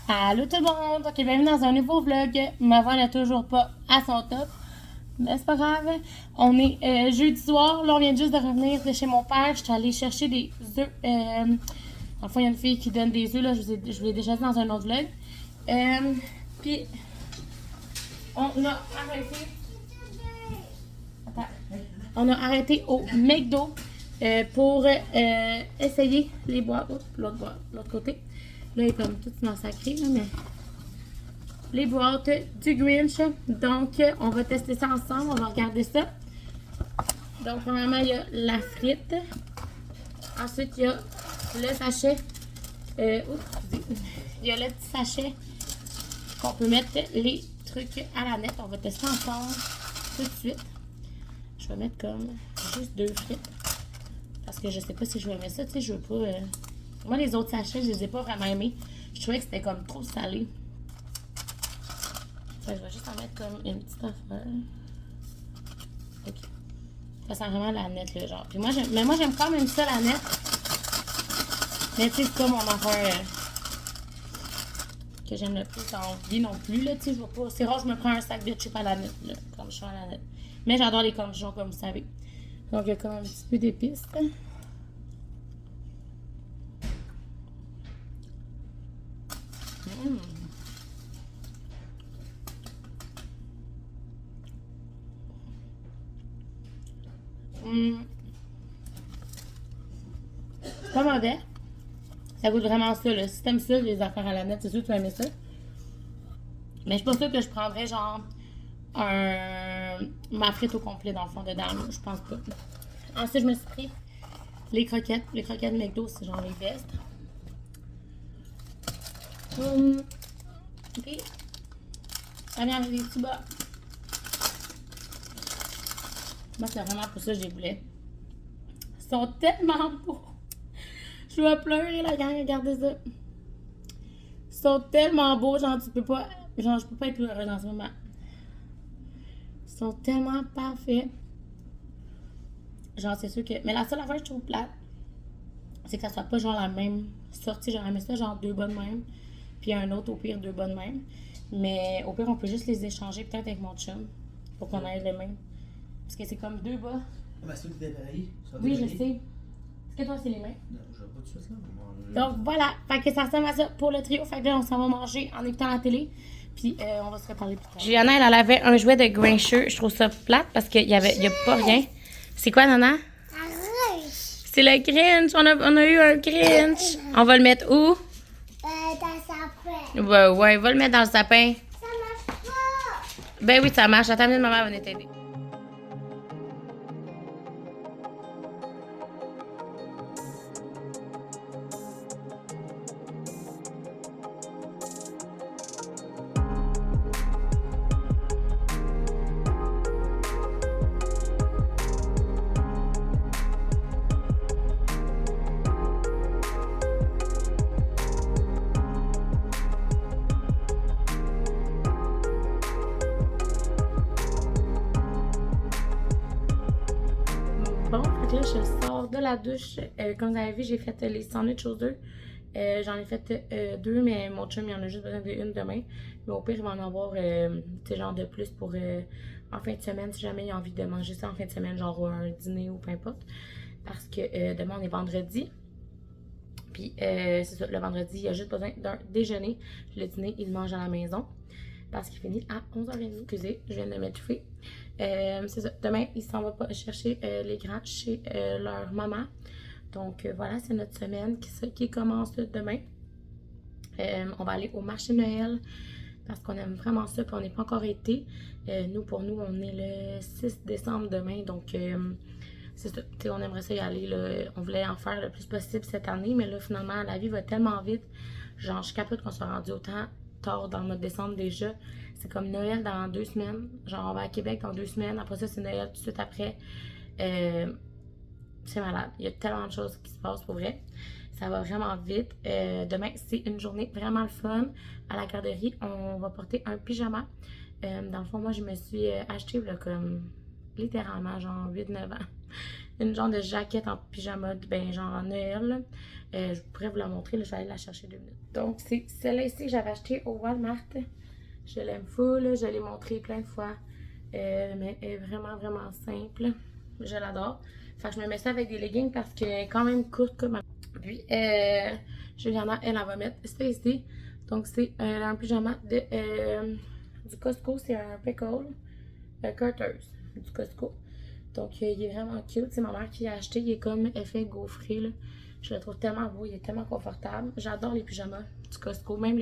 Allô tout le monde! Ok, bienvenue dans un nouveau vlog. Ma voix n'est toujours pas à son top, mais c'est pas grave. On est jeudi soir, là on vient juste de revenir de chez mon père. Je suis allée chercher des œufs. Dans le fond, il y a une fille qui donne des œufs, là, je vous l'ai déjà dit dans un autre vlog. Puis, on a arrêté. Attends. On a arrêté au McDo pour essayer les boîtes. Oups, l'autre côté. Là, il est comme tout massacré, là, mais les boîtes du Grinch. Donc, on va tester ça ensemble. On va regarder ça. Donc, premièrement, il y a la frite. Ensuite, il y a le sachet. Il y a le petit sachet qu'on peut mettre les trucs à la nette. On va tester ensemble tout de suite. Je vais mettre comme juste 2 frites. Parce que je sais pas si je vais mettre ça. Tu sais, je veux pas... Moi, les autres sachets, je les ai pas vraiment aimés. Je trouvais que c'était comme trop salé. Fait, je vais juste en mettre comme une petite affaire. Ok. Ça sent vraiment la nette, le genre. Puis moi, j'aime quand même ça, la nette. Mais tu sais, c'est pas mon affaire que j'aime le plus en vie non plus, là. Tu sais, je vois pas... C'est rare, je me prends un sac de chips à la nette, là. Cornichons à la nette. Mais j'adore les cornichons, comme vous savez. Donc, il y a comme un petit peu d'épices. C'est pas mauvais. Ça goûte vraiment ça, là. Si t'aimes ça, les affaires à la nette, c'est sûr que tu vas aimer ça. Mais je suis pas sûre que je prendrais genre ma frite au complet dans le fond dedans, là. Je pense pas. Ensuite, je me suis pris les croquettes. Les croquettes McDo, c'est genre les vestes. Puis, ça vient avec des petits bas. Moi, c'est vraiment pour ça que je les voulais. Ils sont tellement beaux. Je vais pleurer, la gang, regardez ça. Ils sont tellement beaux, genre, tu peux pas... Genre, je peux pas être plus heureuse en ce moment. Ils sont tellement parfaits. Genre, c'est sûr que... Mais la seule affaire que je trouve plate, c'est que ça soit pas genre la même sortie. J'aurais aimé ça, genre 2 bonnes mêmes. Puis un autre, au pire, 2 bonnes mêmes. Mais au pire, on peut juste les échanger peut-être avec mon chum. Pour qu'on ait les mêmes. Parce que c'est comme 2 bas. Ah, ben, c'est toi qui t'es pareil. Oui, je sais. Est-ce que toi, c'est les mêmes? Non, je vois pas tout ça, là. Donc voilà, fait que ça ressemble à ça pour le trio. Fait que là, on s'en va manger en écoutant la télé. Puis on va se reparler plus tard. Juliana, elle avait un jouet de Grincheux. Je trouve ça plate parce qu'il y a pas rien. C'est quoi, Nana? C'est le Grinch. On a eu un Grinch. On va le mettre où? Dans sa peine. Ouais, va le mettre dans le sapin. Ça marche pas. Ben oui, ça marche. Attends, maman va venir t'aider. Bon, fait que là, je sors de la douche. Comme vous avez vu, j'ai fait les sandwichs aux œufs. J'en ai fait 2, mais mon chum, il en a juste besoin d'une demain. Mais au pire, il va en avoir, tu sais, genre de plus pour en fin de semaine, si jamais il a envie de manger ça en fin de semaine, genre un dîner ou peu importe. Parce que demain, on est vendredi. Puis, c'est ça, le vendredi, il a juste besoin d'un déjeuner. Le dîner, il mange à la maison. Parce qu'il finit à 11h30. Excusez, je viens de m'étouffer. C'est ça. Demain, ils s'en vont pas chercher les grands chez leur maman. Donc voilà, c'est notre semaine qui commence demain. On va aller au marché de Noël parce qu'on aime vraiment ça. Puis on n'est pas encore été. Pour nous, on est le 6 décembre demain. Donc c'est ça. On aimerait ça y aller. Là. On voulait en faire le plus possible cette année. Mais là, finalement, la vie va tellement vite. Genre, je capote qu'on soit rendu autant tard dans le mois de décembre déjà. C'est comme Noël dans 2 semaines. Genre, on va à Québec dans 2 semaines. Après ça, c'est Noël tout de suite après. C'est malade. Il y a tellement de choses qui se passent pour vrai. Ça va vraiment vite. Demain, c'est une journée vraiment le fun. À la garderie, on va porter un pyjama. Dans le fond, moi, je me suis acheté là, comme littéralement, genre 8-9 ans. une genre de jaquette en pyjama, ben genre en Noël. Là. Je pourrais vous la montrer, là, je vais aller la chercher 2 minutes. Donc, c'est celle-là ici que j'avais acheté au Walmart. Je l'aime full, je l'ai montré plein de fois. Mais elle est vraiment, vraiment simple. Je l'adore. Fait que je me mets ça avec des leggings parce qu'elle est quand même courte comme. Puis, Juliana, elle va mettre ça ici. Donc, c'est un pyjama du Costco. C'est un pickle Carter's du Costco. Donc, il est vraiment cute. C'est ma mère qui l'a acheté. Il est comme effet gaufré. Là. Je le trouve tellement beau. Il est tellement confortable. J'adore les pyjamas du Costco. Même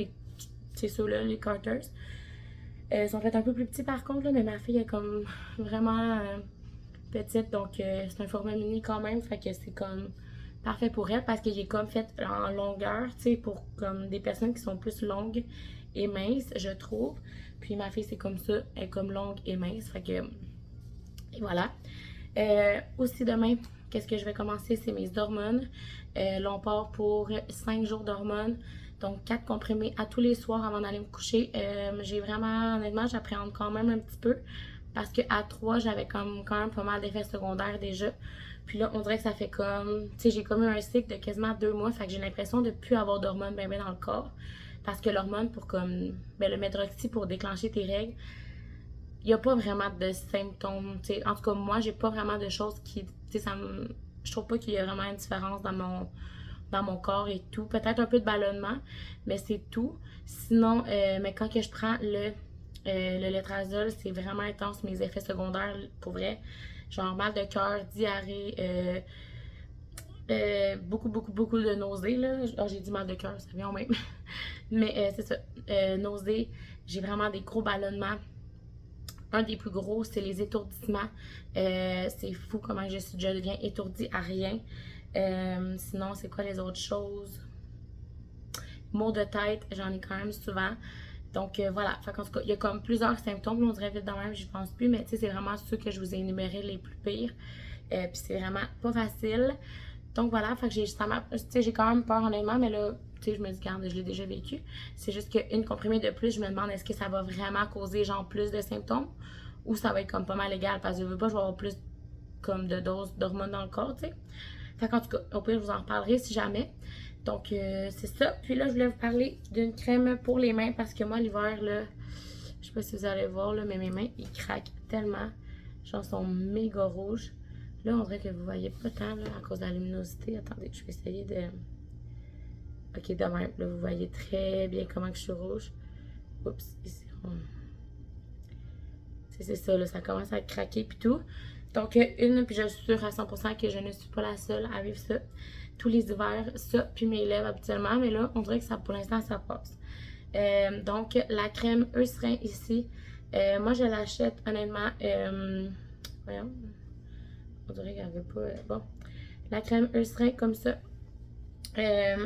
c'est ceux-là, les Carter's. Ils sont faits un peu plus petits par contre, là, mais ma fille est comme vraiment petite. Donc, c'est un format mini quand même. Fait que c'est comme parfait pour elle parce qu'il est comme fait en longueur, tu sais, pour comme des personnes qui sont plus longues et minces, je trouve. Puis ma fille, c'est comme ça, elle est comme longue et mince. Fait que, et voilà. Aussi demain, qu'est-ce que je vais commencer? C'est mes hormones. Là, on part pour 5 jours d'hormones. Donc, 4 comprimés à tous les soirs avant d'aller me coucher. J'ai vraiment, honnêtement, j'appréhende quand même un petit peu. Parce qu'à 3, j'avais quand même pas mal d'effets secondaires déjà. Puis là, on dirait que ça fait comme... Tu sais, j'ai comme eu un cycle de quasiment 2 mois. Fait que j'ai l'impression de ne plus avoir d'hormones bien dans le corps. Parce que l'hormone pour comme... Ben, le Medroxy pour déclencher tes règles, il n'y a pas vraiment de symptômes. T'sais. En tout cas, moi, j'ai pas vraiment de choses qui... Tu sais, je trouve pas qu'il y a vraiment une différence dans mon corps et tout. Peut-être un peu de ballonnement, mais c'est tout. Sinon, mais quand que je prends le létrazole, c'est vraiment intense, mes effets secondaires, pour vrai. Genre mal de cœur, diarrhée, beaucoup de nausées, là. Oh, j'ai dit mal de cœur, ça vient au même. Mais c'est ça, nausées, j'ai vraiment des gros ballonnements. Un des plus gros, c'est les étourdissements. C'est fou comment je deviens étourdie à rien. Sinon, c'est quoi les autres choses? Maux de tête, j'en ai quand même souvent. Donc voilà, fait qu'en tout cas, il y a comme plusieurs symptômes, on dirait vite de même, j'y pense plus, mais tu sais, c'est vraiment ceux que je vous ai énumérés les plus pires. Puis c'est vraiment pas facile. Donc voilà, fait que j'ai quand même peur honnêtement, mais là, tu sais, je me dis, regarde, je l'ai déjà vécu. C'est juste qu'une comprimée de plus, je me demande est-ce que ça va vraiment causer genre plus de symptômes ou ça va être comme pas mal égal parce que je veux pas, je vais avoir plus comme de doses d'hormones dans le corps, tu sais. Fait qu'en tout cas, au pire, je vous en reparlerai si jamais. Donc, c'est ça. Puis là, je voulais vous parler d'une crème pour les mains parce que moi, l'hiver, là, je sais pas si vous allez voir, là, mais mes mains, ils craquent tellement. Genre, sont méga rouges. Là, on dirait que vous voyez pas tant, là, à cause de la luminosité. Attendez, je vais essayer de... Ok, de même. Là, vous voyez très bien comment que je suis rouge. Oups, ici. C'est ça, là, ça commence à craquer puis tout. Donc, puis je suis sûre à 100% que je ne suis pas la seule à vivre ça. Tous les hivers, ça, puis mes lèvres habituellement. Mais là, on dirait que ça, pour l'instant, ça passe. Donc, la crème Eucerin ici. Moi, je l'achète, honnêtement. Voyons. On dirait qu'elle veut pas... bon. La crème Eucerin, comme ça.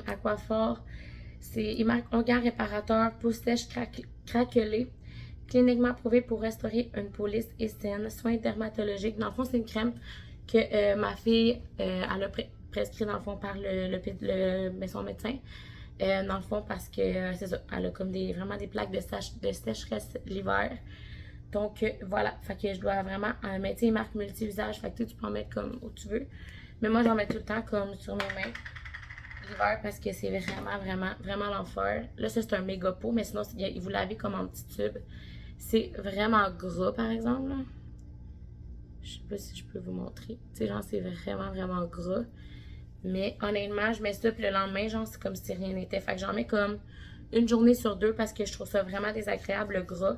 Aquaphor. Il marque Onguent réparateur, peau sèche craquelée. Cliniquement prouvé pour restaurer une peau lisse et saine. Soins dermatologiques. Dans le fond, c'est une crème que ma fille, elle a prescrit dans le fond par son médecin. Dans le fond, parce que c'est ça, elle a comme vraiment des plaques de sécheresse l'hiver. Donc voilà, fait que je dois vraiment, mais tu sais, marque multi-usage, fait que tu peux en mettre comme où tu veux. Mais moi, j'en mets tout le temps comme sur mes mains l'hiver parce que c'est vraiment l'enfer. Là, ça, c'est un méga pot, mais sinon, vous l'avez comme en petit tube. C'est vraiment gras, par exemple. Là. Je sais pas si je peux vous montrer. Tu sais, genre, c'est vraiment gras. Mais honnêtement, je mets ça, puis le lendemain, genre, c'est comme si rien n'était. Fait que j'en mets comme une journée sur 2 parce que je trouve ça vraiment désagréable, le gras.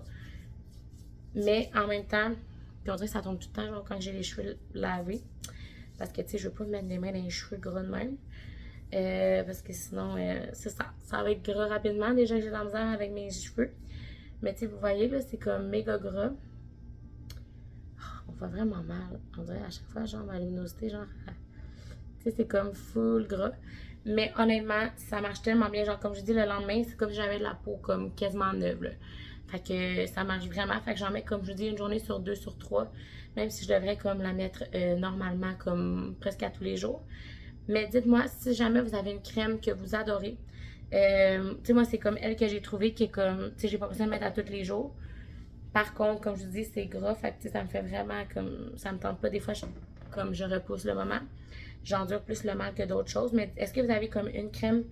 Mais en même temps, puis on dirait que ça tombe tout le temps, genre, quand j'ai les cheveux lavés. Parce que, tu sais, je veux pas me mettre les mains dans les cheveux gras de même. Parce que sinon, c'est ça. Ça va être gras rapidement. Déjà que j'ai de la misère avec mes cheveux. Mais tu sais, vous voyez, là, c'est comme méga gras. On voit vraiment mal. On dirait à chaque fois, genre, ma luminosité, genre... Tu sais, c'est comme full gras. Mais honnêtement, ça marche tellement bien. Genre, comme je dis, le lendemain, c'est comme si j'avais de la peau comme quasiment neuve, là. Fait que ça marche vraiment. Fait que j'en mets, comme je vous dis, une journée sur 2, sur 3. Même si je devrais comme la mettre normalement, comme presque à tous les jours. Mais dites-moi, si jamais vous avez une crème que vous adorez. Tu sais, moi, c'est comme elle que j'ai trouvée qui est comme... Tu sais, j'ai pas besoin de mettre à tous les jours. Par contre, comme je vous dis, c'est gras. Fait que, tu sais, ça me fait vraiment comme... Ça me tente pas. Des fois, comme je repousse le moment. J'endure plus le mal que d'autres choses. Mais est-ce que vous avez comme une crème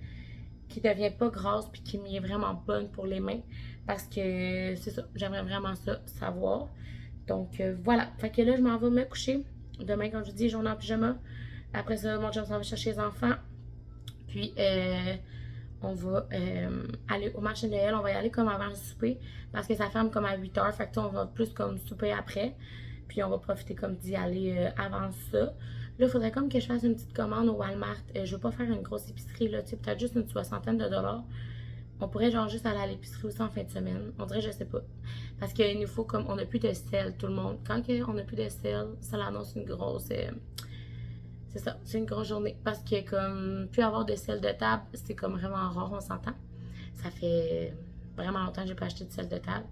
qui devient pas grasse puis qui m'est vraiment bonne pour les mains? Parce que c'est ça, j'aimerais vraiment ça savoir. Donc voilà, fait que là je m'en vais me coucher. Demain, comme je vous dis, journée en pyjama. Après ça, mon chum s'en va chercher les enfants. Puis on va aller au marché de Noël. On va y aller comme avant le souper. Parce que ça ferme comme à 8h. Fait que on va plus comme souper après. Puis on va profiter comme d'y aller avant ça. Là, il faudrait comme que je fasse une petite commande au Walmart. Je veux pas faire une grosse épicerie, là. Tu sais, peut-être juste une soixantaine de dollars. On pourrait genre juste aller à l'épicerie aussi en fin de semaine. On dirait, je sais pas. Parce qu'il nous faut comme, on n'a plus de sel, tout le monde. Quand on n'a plus de sel, ça l'annonce une grosse... c'est ça, c'est une grosse journée. Parce que comme, plus avoir de sel de table, c'est comme vraiment rare, on s'entend. Ça fait vraiment longtemps que j'ai pas acheté de sel de table.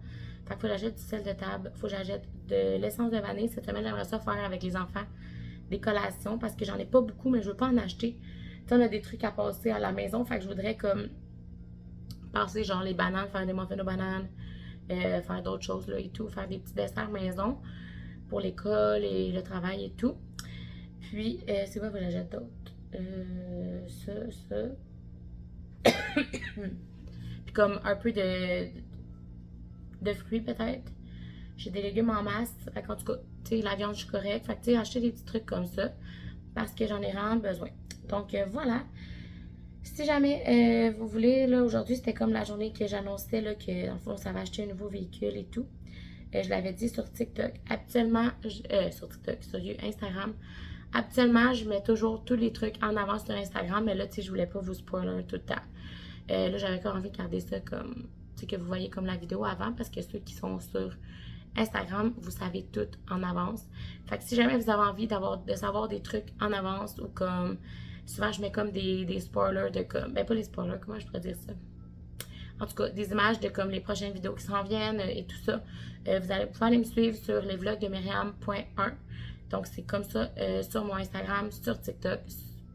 Fait qu'il faut que j'achète du sel de table. Faut que j'achète de l'essence de vanille. Cette semaine, j'aimerais ça faire avec les enfants des collations. Parce que j'en ai pas beaucoup, mais je veux pas en acheter. Tu sais, on a des trucs à passer à la maison. Fait que je voudrais comme... passer genre les bananes, faire des muffins de bananes, faire d'autres choses là et tout, faire des petits desserts maison pour l'école et le travail et tout. Puis, c'est quoi que j'achète d'autre? Ça. Puis comme un peu de fruits peut-être. J'ai des légumes en masse. Fait qu'en tout cas, tu sais, la viande, je suis correcte. Fait que tu sais, acheter des petits trucs comme ça parce que j'en ai vraiment besoin. Donc voilà. Si jamais vous voulez, là, aujourd'hui, c'était comme la journée que j'annonçais, là, que, dans le fond, ça va acheter un nouveau véhicule et tout. Je l'avais dit sur TikTok. Habituellement, sur TikTok, sur Instagram. Habituellement, je mets toujours tous les trucs en avant sur Instagram, mais là, tu sais, je voulais pas vous spoiler tout le temps. Là, j'avais encore envie de garder ça comme, tu sais, que vous voyez comme la vidéo avant, parce que ceux qui sont sur Instagram, vous savez tout en avance. Fait que si jamais vous avez envie de savoir des trucs en avance ou comme... Souvent, je mets comme des spoilers de comme... Ben, pas les spoilers, comment je pourrais dire ça? En tout cas, des images de comme les prochaines vidéos qui s'en viennent et tout ça. Vous allez pouvoir aller me suivre sur les vlogs de Myriam.1. Donc, c'est comme ça sur mon Instagram, sur TikTok,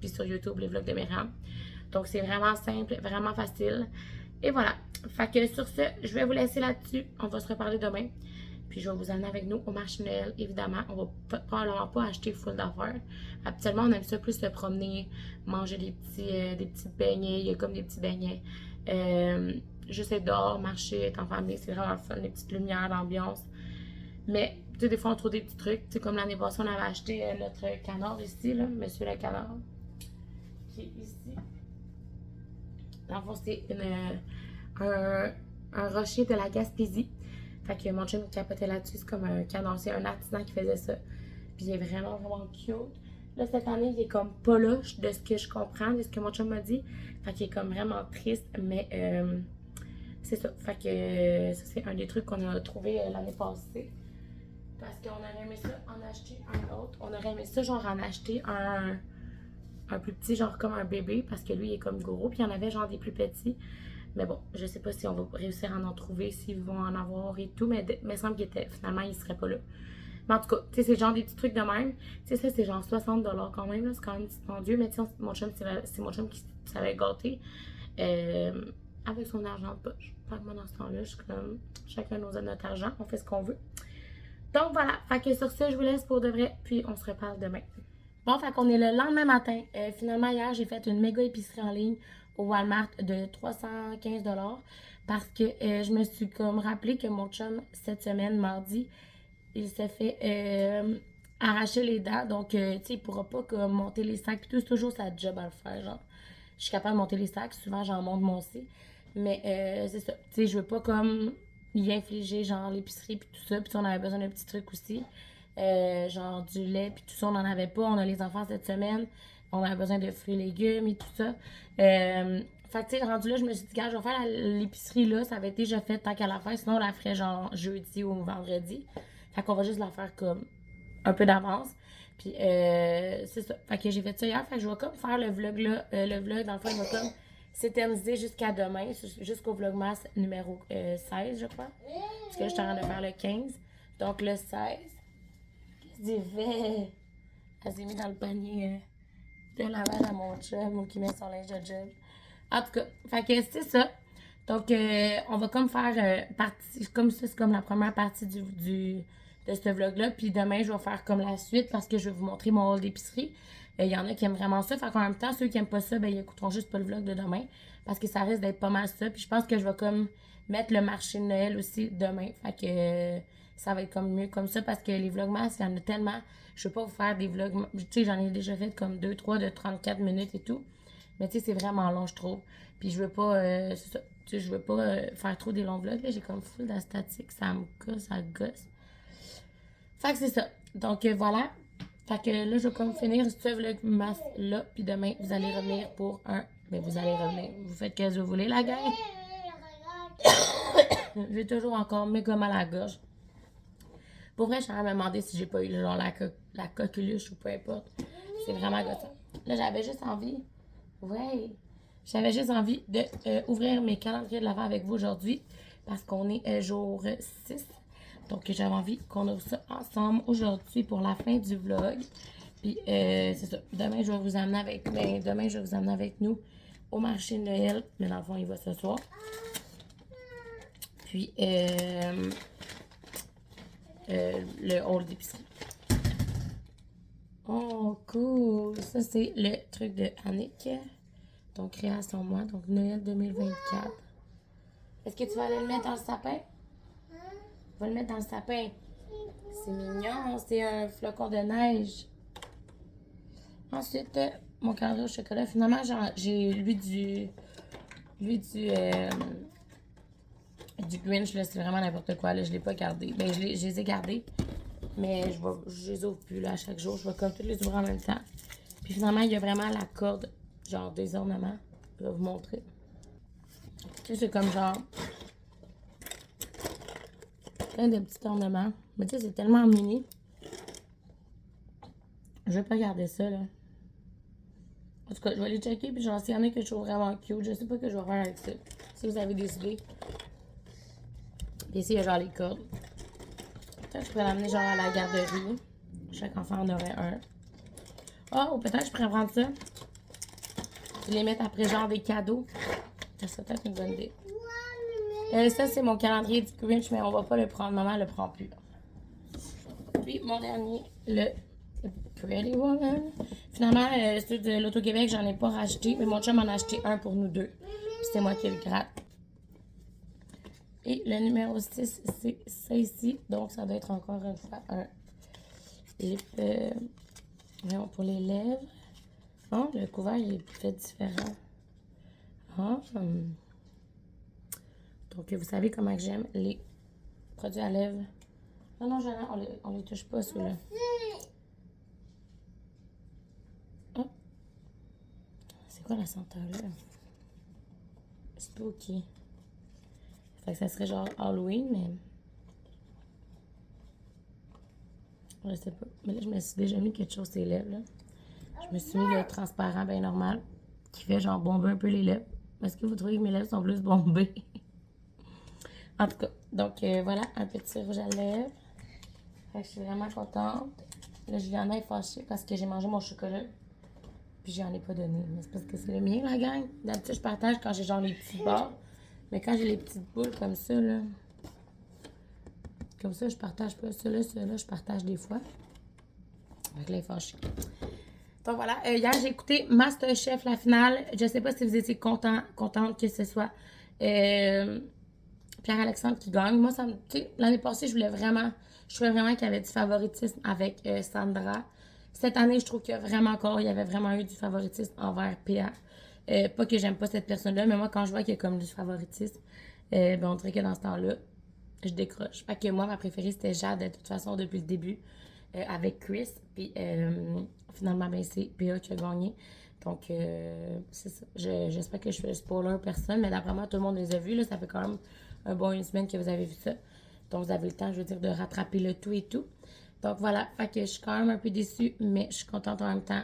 puis sur YouTube, les vlogs de Myriam. Donc, c'est vraiment simple, vraiment facile. Et voilà. Fait que sur ce, je vais vous laisser là-dessus. On va se reparler demain. Puis je vais vous amener avec nous au marché Noël, évidemment. On va probablement pas acheter full d'affaires. Habituellement, on aime ça plus se promener, manger des petits beignets. Il y a comme des petits beignets. Juste être dehors, marcher, être en famille, c'est vraiment fun. Les petites lumières, l'ambiance. Mais, tu sais, des fois, on trouve des petits trucs. Tu sais, comme l'année passée, on avait acheté notre canard ici, là. Monsieur le canard. Qui est ici. Dans le fond, c'est un rocher de la Gaspésie. Fait que mon chum capotait là-dessus, c'est comme un canard, c'est un artisan qui faisait ça. Puis il est vraiment, vraiment cute. Là, cette année, il est comme pas là, de ce que je comprends, de ce que mon chum m'a dit. Fait qu'il est comme vraiment triste, mais c'est ça. Fait que ça, c'est un des trucs qu'on a trouvé l'année passée. Parce qu'on aurait aimé ça en acheter un autre. On aurait aimé ça, genre, en acheter un plus petit, genre comme un bébé, parce que lui, il est comme gros. Puis il y en avait, genre, des plus petits. Mais bon, je sais pas si on va réussir à en trouver, s'ils vont en avoir et tout, mais il me semble qu'il était, finalement, il serait pas là. Mais en tout cas, tu sais, c'est genre des petits trucs de même. Tu sais, ça, c'est genre 60 $ quand même, c'est quand même dispendieux, mais tu sais, mon chum, c'est mon chum qui savait gâter avec son argent de poche. Fait que moi, dans ce temps-là, je suis comme, chacun nous a notre argent, on fait ce qu'on veut. Donc voilà, fait que sur ce, je vous laisse pour de vrai, puis on se reparle demain. Bon, fait qu'on est le lendemain matin. Finalement, hier, j'ai fait une méga épicerie en ligne au Walmart de 315 $ parce que je me suis comme rappelé que mon chum, cette semaine, mardi, il s'est fait arracher les dents. Donc, tu sais, il pourra pas comme monter les sacs. Puis tout, c'est toujours sa job à le faire, genre. Je suis capable de monter les sacs. Souvent, j'en monte mon aussi. Mais c'est ça. Tu sais, je veux pas comme y infliger, genre, l'épicerie puis tout ça. Puis on avait besoin d'un petit truc aussi. Genre du lait puis tout ça, on n'en avait pas. On a les enfants cette semaine. On avait besoin de fruits et légumes et tout ça. Fait que, tu sais, rendu là, je me suis dit, quand je vais faire l'épicerie là, ça avait été déjà fait tant qu'à la faire. Sinon, on la ferait genre jeudi ou vendredi. Fait qu'on va juste la faire comme un peu d'avance. Puis, c'est ça. Fait que j'ai fait ça hier. Fait que je vais comme faire le vlog là. Le vlog, dans le fond, il va comme s'éterniser jusqu'à demain. Jusqu'au vlogmas numéro 16, je crois. Parce que là, je suis en train de faire le 15. Donc, le 16. Qu'est-ce que tu fais? Elle s'est mise dans le panier de lavage à mon chum ou qui met son linge de job. En tout cas, fait que c'est ça. Donc, on va comme faire partie, comme ça, c'est comme la première partie du de ce vlog-là. Puis demain, je vais faire comme la suite parce que je vais vous montrer mon haul d'épicerie. Il y en a qui aiment vraiment ça. Fait qu'en même temps, ceux qui aiment pas ça, ben ils écouteront juste pas le vlog de demain. Parce que ça risque d'être pas mal ça. Puis je pense que je vais comme mettre le marché de Noël aussi demain. Fait que ça va être comme mieux comme ça parce que les vlogmas, il y en a tellement. Je veux pas vous faire des vlogs. Tu sais, j'en ai déjà fait comme 2-3 de 34 minutes et tout. Mais tu sais, c'est vraiment long, je trouve. Puis je veux pas. C'est ça. Tu sais, je veux pas faire trop des longs vlogs. Là, j'ai comme full d'astatique. Ça me gosse, ça gosse. Fait que c'est ça. Donc voilà. Fait que là, je vais comme finir ce vlogmas-là. Puis demain, vous allez revenir pour un. Ben, vous allez revenir. Vous faites ce que vous voulez, la gang. J'ai toujours encore méga mal à la gorge. Pour vrai, je suis en train de me demander si j'ai pas eu genre la coqueluche ou peu importe. C'est vraiment gossant. Là, j'avais juste envie. Ouais. J'avais juste envie de ouvrir mes calendriers de l'Avent avec vous aujourd'hui. Parce qu'on est jour 6. Donc, j'avais envie qu'on ouvre ça ensemble aujourd'hui pour la fin du vlog. Puis, c'est ça. Demain, je vais vous amener avec nous au marché de Noël. Mais dans le fond, il va ce soir. Puis, le haul d'épicerie. Oh, cool! Ça, c'est le truc de Annick. Donc, création moi. Donc, Noël 2024. Est-ce que tu vas aller le mettre dans le sapin? On va le mettre dans le sapin. C'est mignon. C'est un flocon de neige. Ensuite, mon calendrier au chocolat. Finalement, j'ai lu du Grinch, là, c'est vraiment n'importe quoi, là, je l'ai pas gardé. Ben, je les ai gardés, mais je les ouvre plus, là, à chaque jour. Je vais comme tous les ouvrir en même temps. Puis finalement, il y a vraiment la corde, genre des ornements. Je vais vous montrer. Tu sais, c'est comme genre plein de petits ornements. Mais tu sais, c'est tellement mini. Je vais pas garder ça, là. En tout cas, je vais les checker, puis genre, s'il y en a que je trouve vraiment cute, je sais pas ce que je vais faire avec ça. Si vous avez des idées. Puis ici, il y a genre les cordes. Peut-être que je pourrais l'amener genre à la garderie. Chaque enfant en aurait un. Oh, ou peut-être que je pourrais prendre ça. Et les mettre après genre des cadeaux. Ça serait peut-être une bonne idée. Ça, c'est mon calendrier du Grinch, mais on va pas le prendre. Maman le prend plus. Puis mon dernier, le Pretty Woman. Finalement, ceux de l'Auto-Québec, j'en ai pas racheté. Mais mon chum en a acheté un pour nous deux. Puis c'est moi qui le gratte. Et le numéro 6, c'est ça ici. Donc, ça doit être encore une fois un lip pour les lèvres. Oh, le couvert, il est fait différent. Oh. Donc, vous savez comment j'aime les produits à lèvres. Non, non, on les touche pas, ceux-là. Oh. C'est quoi la senteur, là? Spooky. Fait que ça serait genre Halloween, mais. Je sais pas. Mais là, je me suis déjà mis quelque chose sur les lèvres, là. Je me suis mis le transparent bien normal, qui fait genre bomber un peu les lèvres. Est-ce que vous trouvez que mes lèvres sont plus bombées? En tout cas, donc voilà, un petit rouge à lèvres. Fait que je suis vraiment contente. Là, Juliana est fâchée parce que j'ai mangé mon chocolat. Puis j'en ai pas donné. Mais c'est parce que c'est le mien, la gang. D'habitude, je partage quand j'ai genre les petits bords. Mais quand j'ai les petites boules comme ça, là. Comme ça, je partage pas. Ceux-là, je partage des fois. Fait que là, il est fâché. Donc voilà, hier, j'ai écouté Masterchef, la finale. Je sais pas si vous étiez contente que ce soit Pierre-Alexandre qui gagne. Moi, ça me. Tu sais, l'année passée, je trouvais vraiment qu'il y avait du favoritisme avec Sandra. Cette année, je trouve qu'il y a vraiment il y avait vraiment eu du favoritisme envers Pierre. Pas que j'aime pas cette personne-là, mais moi, quand je vois qu'il y a comme du favoritisme, ben, on dirait que dans ce temps-là, je décroche. Fait que moi, ma préférée, c'était Jade, de toute façon, depuis le début, avec Chris. Puis finalement, ben, c'est PA qui a gagné. Donc, c'est ça. J'espère que je fais spoiler personne, mais d'après moi, tout le monde les a vus. Là, ça fait quand même un bon une semaine que vous avez vu ça. Donc, vous avez le temps, je veux dire, de rattraper le tout et tout. Donc, voilà. Fait que je suis quand même un peu déçue, mais je suis contente en même temps.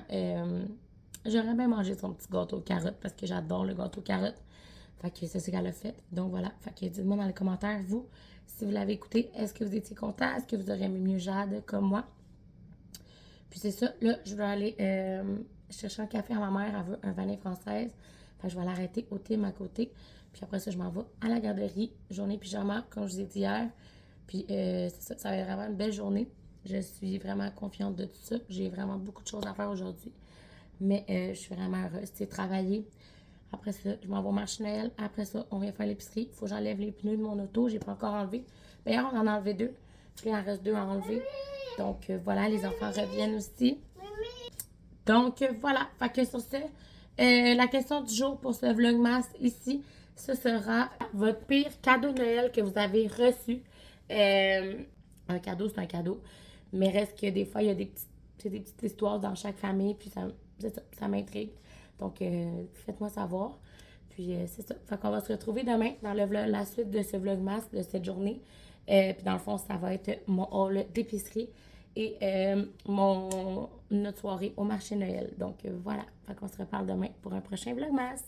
J'aurais bien mangé son petit gâteau aux carottes parce que j'adore le gâteau aux carottes. Fait que c'est ce qu'elle a fait. Donc, voilà. Fait que dites-moi dans les commentaires, vous, si vous l'avez écouté, est-ce que vous étiez content? Est-ce que vous auriez aimé mieux Jade comme moi? Puis c'est ça. Là, je vais aller chercher un café à ma mère. Elle veut un vanille française. Fait que je vais l'arrêter au thym à côté. Puis après ça, je m'en vais à la garderie. Journée pyjama, comme je vous ai dit hier. Puis c'est ça, ça va être vraiment une belle journée. Je suis vraiment confiante de tout ça. J'ai vraiment beaucoup de choses à faire aujourd'hui. Mais je suis vraiment heureuse. C'est travailler. Après ça, je m'en vais au marché Noël. Après ça, on vient faire l'épicerie. Il faut que j'enlève les pneus de mon auto. J'ai pas encore enlevé. D'ailleurs, on en a enlevé 2. Puis il en reste 2 à enlever. Donc voilà, les enfants reviennent aussi. Donc voilà. Fait que sur ce, la question du jour pour ce vlogmas ici, ce sera votre pire cadeau de Noël que vous avez reçu. Un cadeau, c'est un cadeau. Mais reste que des fois, il y a des petites histoires dans chaque famille. Puis ça m'intrigue. Donc, faites-moi savoir. Puis, c'est ça. Fait qu'on va se retrouver demain dans la suite de ce vlogmas de cette journée. Puis, dans le fond, ça va être mon haul d'épicerie et notre soirée au marché Noël. Donc, voilà. Fait qu'on se reparle demain pour un prochain vlogmas.